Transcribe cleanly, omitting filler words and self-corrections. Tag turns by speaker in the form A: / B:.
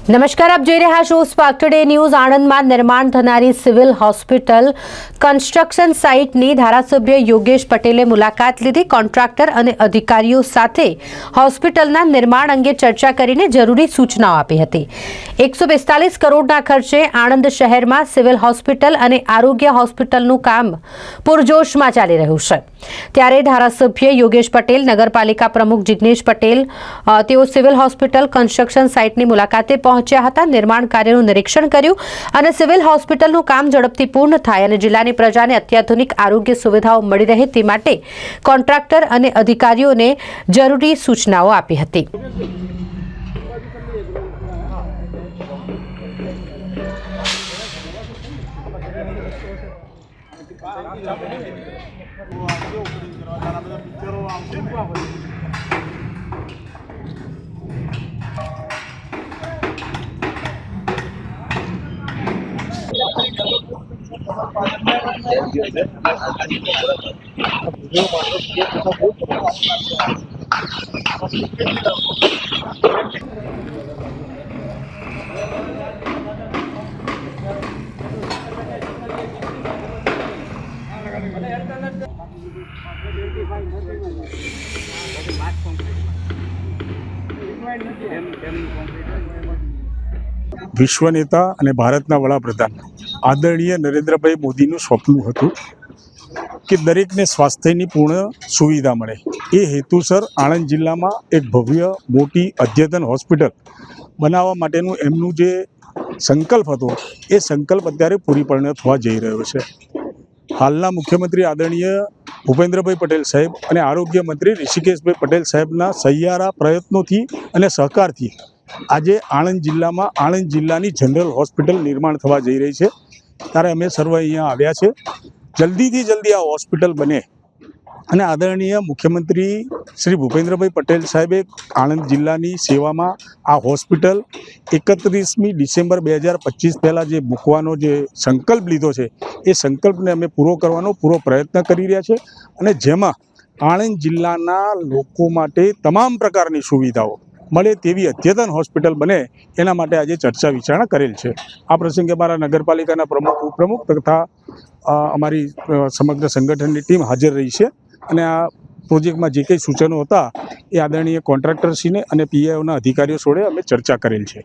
A: નમસ્કાર, આપ જોઈ રહ્યા છો સ્પાર્ક ટુડે ન્યૂઝ। આણંદમાં નિર્માણ થનારી સિવિલ હોસ્પિટલ કન્સ્ટ્રક્શન સાઇટની ધારાસભ્ય યોગેશ પટેલે મુલાકાત લીધી। કોન્ટ્રાક્ટર અને અધિકારીઓ સાથે હોસ્પિટલના નિર્માણ અંગે ચર્ચા કરીને જરૂરી સૂચનાઓ આપી હતી। 145 કરોડના ખર્ચે આણંદ શહેરમાં સિવિલ હોસ્પિટલ અને આરોગ્ય હોસ્પિટલનું કામ પૂરજોશમાં ચાલી રહ્યું છે, ત્યારે ધારાસભ્ય યોગેશ પટેલ, નગરપાલિકા પ્રમુખ જિગ્નેશ પટેલ તેઓ સિવિલ હોસ્પિટલ કન્સ્ટ્રક્શન સાઇટની મુલાકાતે પહોંચ્યા હતા। નિર્માણ કાર્યનું નિરીક્ષણ કર્યું અને સિવિલ હોસ્પિટલનું કામ ઝડપથી પૂર્ણ થાય અને જિલ્લાની પ્રજાને અત્યાધુનિક આરોગ્ય સુવિધાઓ મળી રહે તે માટે કોન્ટ્રાક્ટર અને અધિકારીઓને જરૂરી સૂચનાઓ આપી હતી।
B: વિશ્વ નેતા અને ભારતના વડાપ્રધાન આદરણીય નરેન્દ્રભાઈ મોદીનું સ્વપ્ન હતું કે દરેકને સ્વાસ્થ્યની પૂર્ણ સુવિધા મળે। એ હેતુસર આણંદ જિલ્લામાં એક ભવ્ય મોટી અદ્યતન હોસ્પિટલ બનાવવા માટેનું એમનું જે સંકલ્પ હતો એ સંકલ્પ અત્યારે પરિપૂર્ણ થવા જઈ રહ્યો છે। હાલના મુખ્યમંત્રી આદરણીય ભૂપેન્દ્રભાઈ પટેલ સાહેબ અને આરોગ્ય મંત્રી ઋષિકેશભાઈ પટેલ સાહેબના સહિયારા પ્રયત્નોથી અને સહકારથી આજે આણંદ જિલ્લાની જનરલ હોસ્પિટલ નિર્માણ થવા જઈ રહી છે। ત્યારે અમે સર્વ અહીંયા આવ્યા છે। જલ્દીથી જલ્દી આ હોસ્પિટલ બને અને આદરણીય મુખ્યમંત્રી શ્રી ભૂપેન્દ્રભાઈ પટેલ સાહેબે આણંદ જિલ્લાની સેવામાં આ હોસ્પિટલ 31મી ડિસેમ્બર 2025 પહેલાં જે મૂકવાનો જે સંકલ્પ લીધો છે એ સંકલ્પને અમે પૂરો કરવાનો પૂરો પ્રયત્ન કરી રહ્યા છે અને જેમાં આણંદ જિલ્લાના લોકો માટે તમામ પ્રકારની સુવિધાઓ મળે તેવી અદ્યતન હોસ્પિટલ બને એના માટે આજે ચર્ચા વિચારણા કરેલ છે। આ પ્રસંગે અમારા નગરપાલિકાના ઉપપ્રમુખ તથા અમારી સમગ્ર સંગઠનની ટીમ હાજર રહી છે અને આ પ્રોજેક્ટમાં જે કંઈ સૂચનો હતા એ આદરણીય કોન્ટ્રાક્ટરશ્રીને અને પીઆઈઓના અધિકારીઓ જોડે અમે ચર્ચા કરેલ છે।